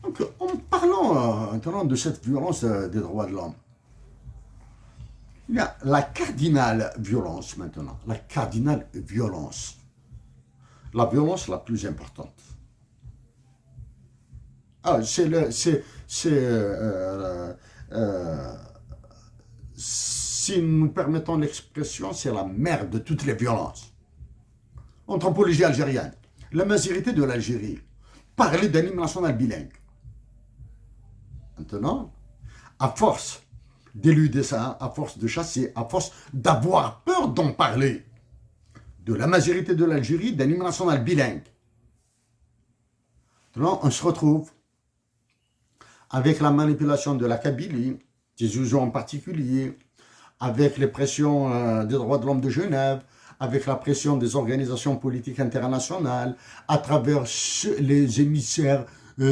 Donc, en parlant maintenant de cette violence des droits de l'homme, il y a la cardinale violence maintenant. La cardinale violence. La violence la plus importante. Ah, euh, si nous permettons l'expression, c'est la mère de toutes les violences. Anthropologie algérienne. La majorité de l'Algérie parlait d'un hymne national bilingue. Maintenant, à force d'éluder ça, à force de chasser, à force d'avoir peur d'en parler, de la majorité de l'Algérie, d'un hymne national bilingue. Maintenant, on se retrouve avec la manipulation de la Kabylie, des Zouzous en particulier, avec les pressions des droits de l'homme de Genève, avec la pression des organisations politiques internationales, à travers les émissaires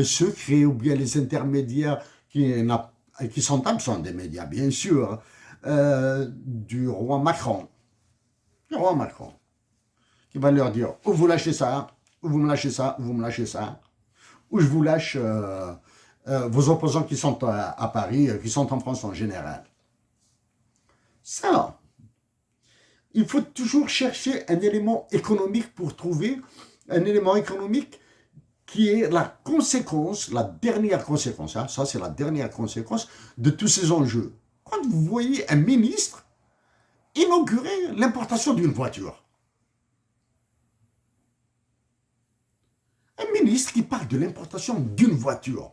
secrets ou bien les intermédiaires qui sont absents des médias, bien sûr, du roi Macron. Le roi Macron, qui va leur dire, ou vous lâchez ça, ou vous me lâchez ça, ou vous me lâchez ça, ou je vous lâche vos opposants qui sont à Paris, qui sont en France en général. Ça, il faut toujours chercher un élément économique pour trouver un élément économique qui est la conséquence, la dernière conséquence, hein, ça c'est la dernière conséquence de tous ces enjeux. Quand vous voyez un ministre inaugurer l'importation d'une voiture, un ministre qui parle de l'importation d'une voiture,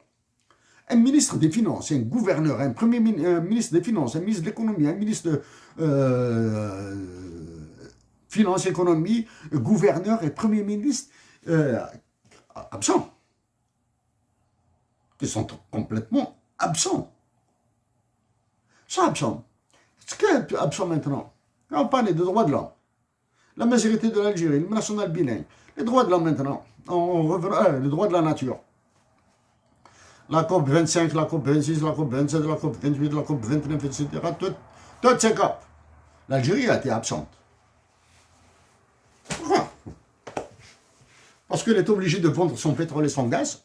un ministre des Finances, un gouverneur, un premier ministre des Finances, un ministre de l'Économie, un ministre de Finances, Économie, gouverneur et premier ministre absents, qui sont complètement absents. Ils sont absents. Ce qui est absent maintenant, quand on parle des droits de l'homme, la majorité de l'Algérie, le national bilingue, les droits de l'homme maintenant, les droits de la nature. La COP 25, la COP 26, la COP 27, la COP 28, la COP 29, etc. Toutes ces COP. L'Algérie a été absente. Pourquoi? Parce qu'elle est obligée de vendre son pétrole et son gaz,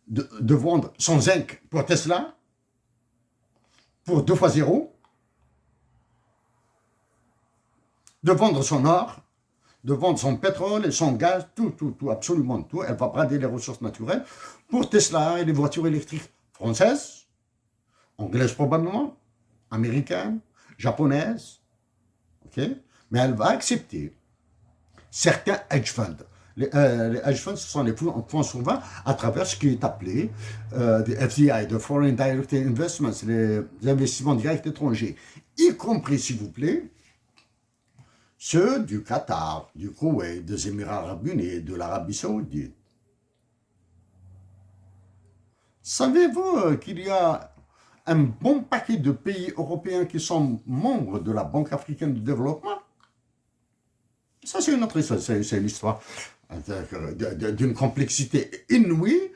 de vendre son zinc pour Tesla, pour 2 fois 0, de vendre son or, de vendre son pétrole et son gaz, tout, absolument tout. Elle va brader les ressources naturelles pour Tesla et les voitures électriques françaises, anglaises probablement, américaines, japonaises, ok? Mais elle va accepter certains hedge funds. Les hedge funds, ce sont les fonds souverains à travers ce qui est appelé des FDI, de Foreign Direct Investments, les investissements directs étrangers, y compris, s'il vous plaît, ceux du Qatar, du Koweït, des Émirats arabes unis, de l'Arabie saoudite. Savez-vous qu'il y a un bon paquet de pays européens qui sont membres de la Banque africaine de développement? Ça, c'est une autre histoire, c'est l'histoire d'une complexité inouïe,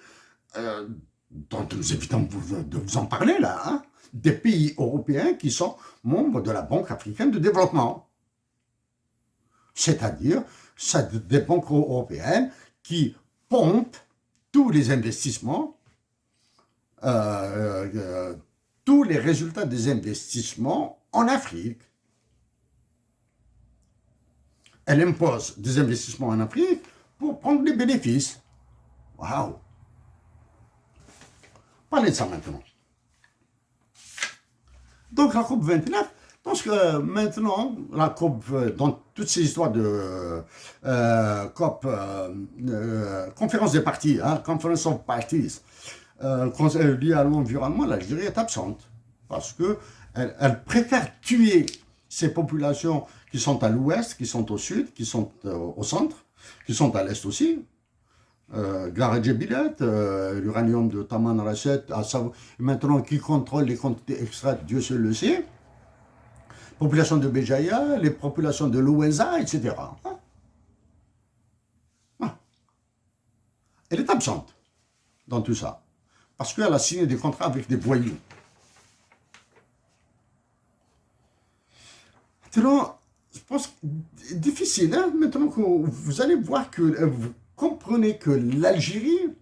dont nous évitons de vous en parler là, hein, des pays européens qui sont membres de la Banque africaine de développement. C'est-à-dire, des banques européennes qui pompent tous les investissements, tous les résultats des investissements en Afrique. Elle impose des investissements en Afrique pour prendre des bénéfices. Waouh! Parlez de ça maintenant. Donc la COP 29, parce que maintenant, la COP, dans toutes ces histoires de COP, conférence des partis, hein, Conference of Parties, liées à l'environnement, l'Algérie est absente. Parce qu'elle préfère tuer ces populations qui sont à l'ouest, qui sont au sud, qui sont au centre, qui sont à l'est aussi. Gare Djebilet, l'uranium de Taman Rasset, maintenant qui contrôle les quantités extraites, Dieu seul le sait. Population de Béjaïa, les populations de Louenza, etc. Elle est absente dans tout ça. Parce qu'elle a signé des contrats avec des voyous. Maintenant, je pense que c'est difficile, hein, maintenant que vous allez voir que vous comprenez que l'Algérie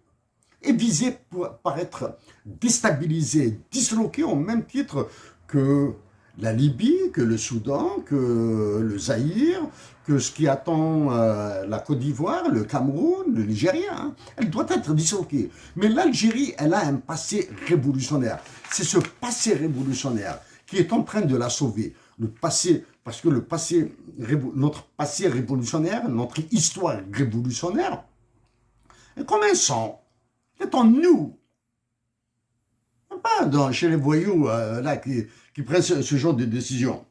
est visé par être déstabilisé, disloqué au même titre que la Libye, que le Soudan, que le Zaïre, que ce qui attend la Côte d'Ivoire, le Cameroun, le Nigeria. Hein. Elle doit être disloquée. Mais l'Algérie, elle a un passé révolutionnaire. C'est ce passé révolutionnaire qui est en train de la sauver. Le passé, parce que notre passé révolutionnaire, notre histoire révolutionnaire, est comme un sang. C'est en nous. Pas chez les voyous là, qui prennent ce genre de décision.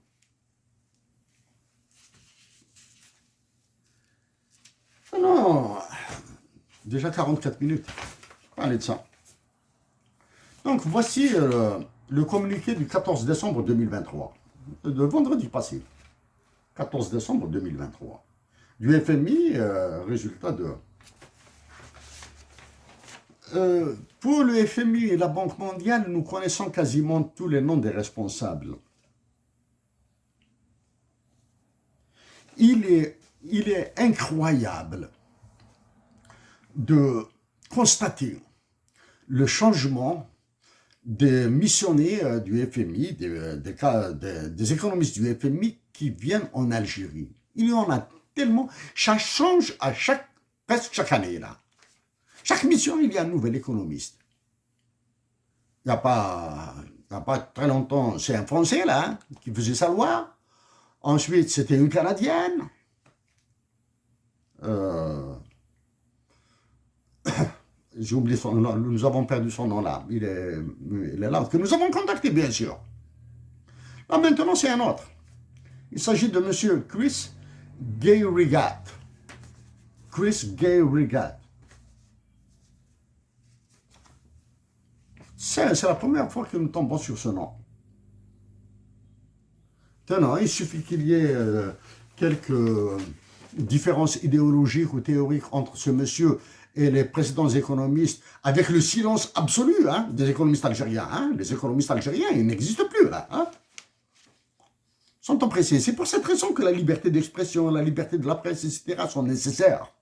Non, déjà 44 minutes. Parlez de ça. Donc voici le communiqué du 14 décembre 2023, de vendredi passé. 14 décembre 2023. Du FMI, résultat de... pour le FMI et la Banque mondiale, nous connaissons quasiment tous les noms des responsables. Il est incroyable de constater le changement des missionnaires du FMI, des économistes du FMI qui viennent en Algérie. Il y en a tellement, ça change à presque chaque année là. Chaque mission, il y a un nouvel économiste. Il n'y a pas très longtemps, c'est un Français là, hein, qui faisait sa loi. Ensuite, c'était une Canadienne. J'ai oublié son nom, nous avons perdu son nom là. Il est là, que nous avons contacté bien sûr. Là maintenant, c'est un autre. Il s'agit de M. Chris Gay-Rigat. Chris Gay-Rigat. C'est la première fois que nous tombons sur ce nom. Maintenant, il suffit qu'il y ait quelques différences idéologiques ou théoriques entre ce monsieur et les précédents économistes, avec le silence absolu hein, des économistes algériens. Hein. Les économistes algériens, ils n'existent plus là. Hein. Sont oppressés. C'est pour cette raison que la liberté d'expression, la liberté de la presse, etc. sont nécessaires.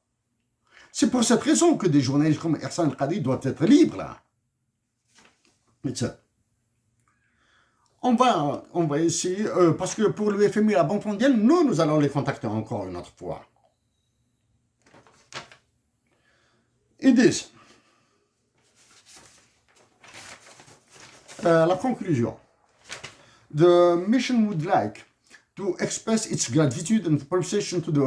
C'est pour cette raison que des journalistes comme Ersan Khadi doivent être libres là. Mais ça. On va essayer, parce que pour le FMI et la Banque mondiale, nous allons les contacter encore une autre fois. Ils disent, la conclusion, the mission would like to express its gratitude and appreciation to the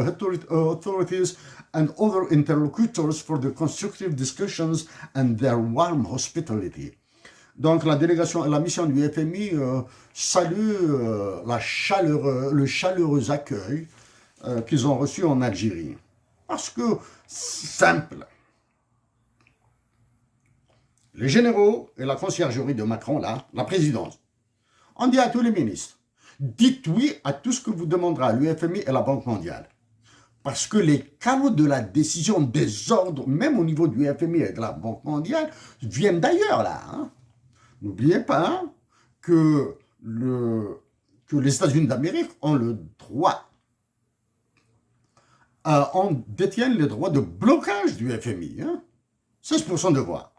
authorities and other interlocutors for the constructive discussions and their warm hospitality. Donc la délégation et la mission du FMI salue le chaleureux accueil qu'ils ont reçu en Algérie. Parce que, simple, les généraux et la conciergerie de Macron, là, la présidence, ont dit à tous les ministres, dites oui à tout ce que vous demandera l'UFMI et la Banque mondiale. Parce que les canaux de la décision des ordres, même au niveau du FMI et de la Banque mondiale, viennent d'ailleurs, là. Hein. N'oubliez pas que les États-Unis d'Amérique ont le droit, détiennent les droits de blocage du FMI. Hein. 16% de voix.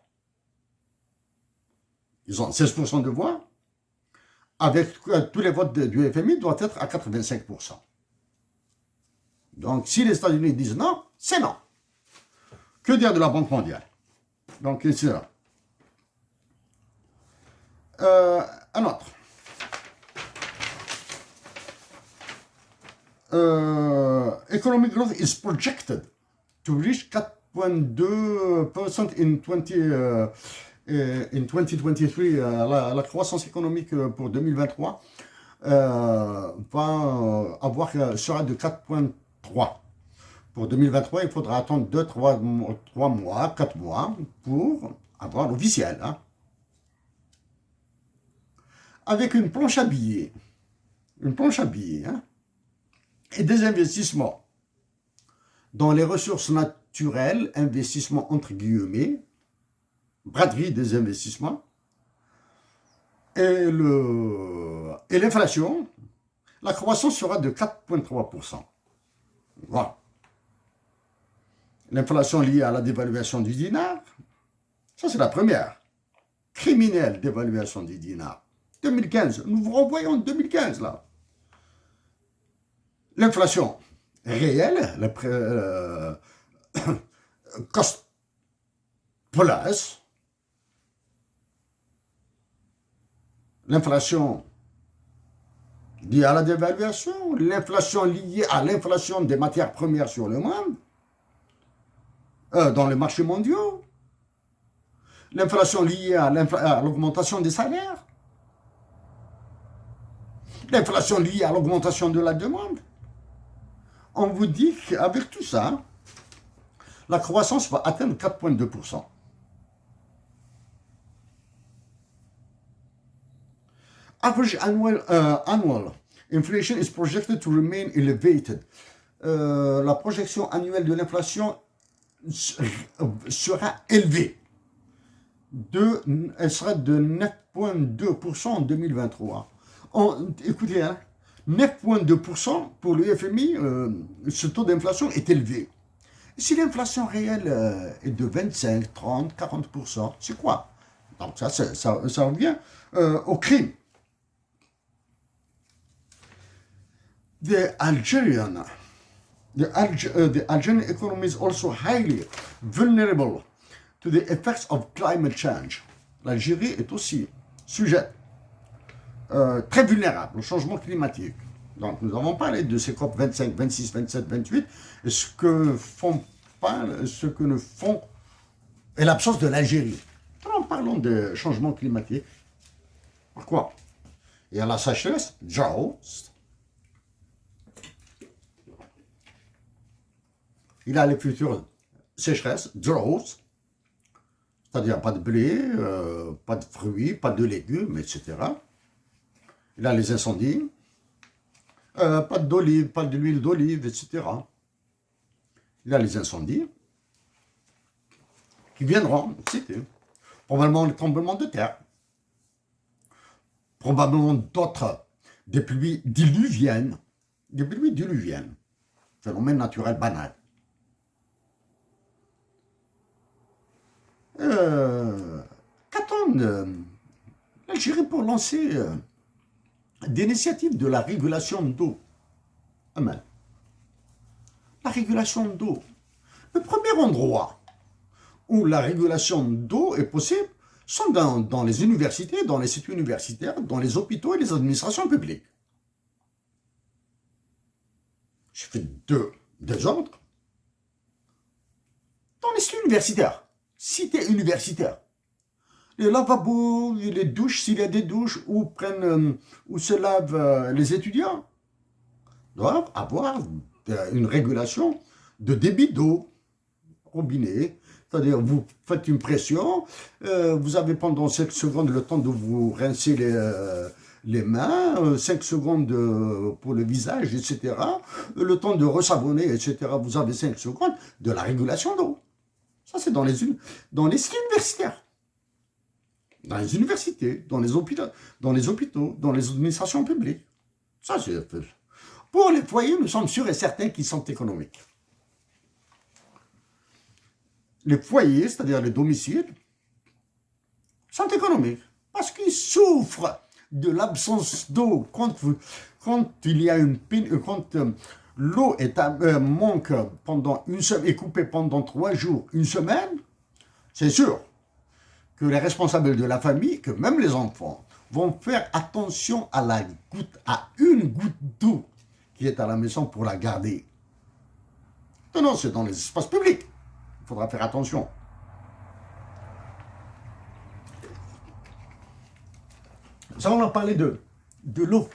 Ils ont 16% de voix. Avec tous les votes du FMI doivent être à 85%. Donc, si les États-Unis disent non, c'est non. Que dire de la Banque mondiale? Donc, c'est là. Un autre. Economic growth is projected to reach 4.2% in 2023. La croissance économique pour 2023 sera de 4.3. Pour 2023, il faudra attendre 3 mois, 4 mois pour avoir l'officiel. Hein. Avec une planche à billets, hein, et des investissements dans les ressources naturelles, investissements entre guillemets, braderie des investissements, et l'inflation, la croissance sera de 4,3%. Voilà. L'inflation liée à la dévaluation du dinar, Ça, c'est la première. Criminelle d'évaluation du dinar. 2015, nous vous renvoyons en 2015, là. L'inflation réelle, cost plus, l'inflation liée à la dévaluation, l'inflation liée à l'inflation des matières premières sur le monde, dans les marchés mondiaux, l'inflation liée à l'augmentation des salaires, l'inflation liée à l'augmentation de la demande. On vous dit qu'avec tout ça, la croissance va atteindre 4,2%. Average annual inflation is projected to remain elevated. La projection annuelle de l'inflation sera élevée. Elle sera de 9,2% en 2023. Écoutez, hein, 9,2% pour le FMI, ce taux d'inflation est élevé. Si l'inflation réelle est de 25, 30, 40%, c'est quoi? Donc ça revient au crime. The Algerian economy is also highly vulnerable to the effects of climate change. L'Algérie est aussi sujette, très vulnérable au changement climatique. Donc nous avons parlé de ces COP 25, 26, 27, 28, et ce que ne font, et l'absence de l'Algérie. Alors parlons de changement climatique. Pourquoi? Il y a la sécheresse, drought. Il a les futures sécheresses, drought, c'est-à-dire pas de blé, pas de fruits, pas de légumes, etc. Il a les incendies, pas d'olive, pas de l'huile d'olive, etc. Il a les incendies qui viendront, c'était probablement les tremblements de terre, probablement d'autres, des pluies diluviennes, phénomène naturel banal. Qu'attend l'Algérie pour lancer des initiatives de la régulation d'eau? Amen. La régulation d'eau. Le premier endroit où la régulation d'eau est possible sont dans les universités, dans les sites universitaires, dans les hôpitaux et les administrations publiques. Je fais deux ordres. Dans les sites universitaires. Cité universitaire. Les lavabos, les douches, s'il y a des douches, où se lavent les étudiants, doivent avoir une régulation de débit d'eau, robinet. C'est-à-dire, vous faites une pression, vous avez pendant 5 secondes le temps de vous rincer les mains, 5 secondes pour le visage, etc. Le temps de resavonner, etc. Vous avez 5 secondes de la régulation d'eau. Ça, c'est dans les sites universitaires. Dans les universités, dans les hôpitaux, dans les administrations publiques. Ça, c'est... Pour les foyers, nous sommes sûrs et certains qu'ils sont économiques. Les foyers, c'est-à-dire les domiciles, sont économiques. Parce qu'ils souffrent de l'absence d'eau. Quand il y a quand l'eau manque pendant une semaine, est coupée pendant 3 jours, une semaine, c'est sûr que les responsables de la famille, que même les enfants, vont faire attention à une goutte d'eau qui est à la maison pour la garder. Non, c'est dans les espaces publics. Il faudra faire attention. Ça, on a parlé de l'eau.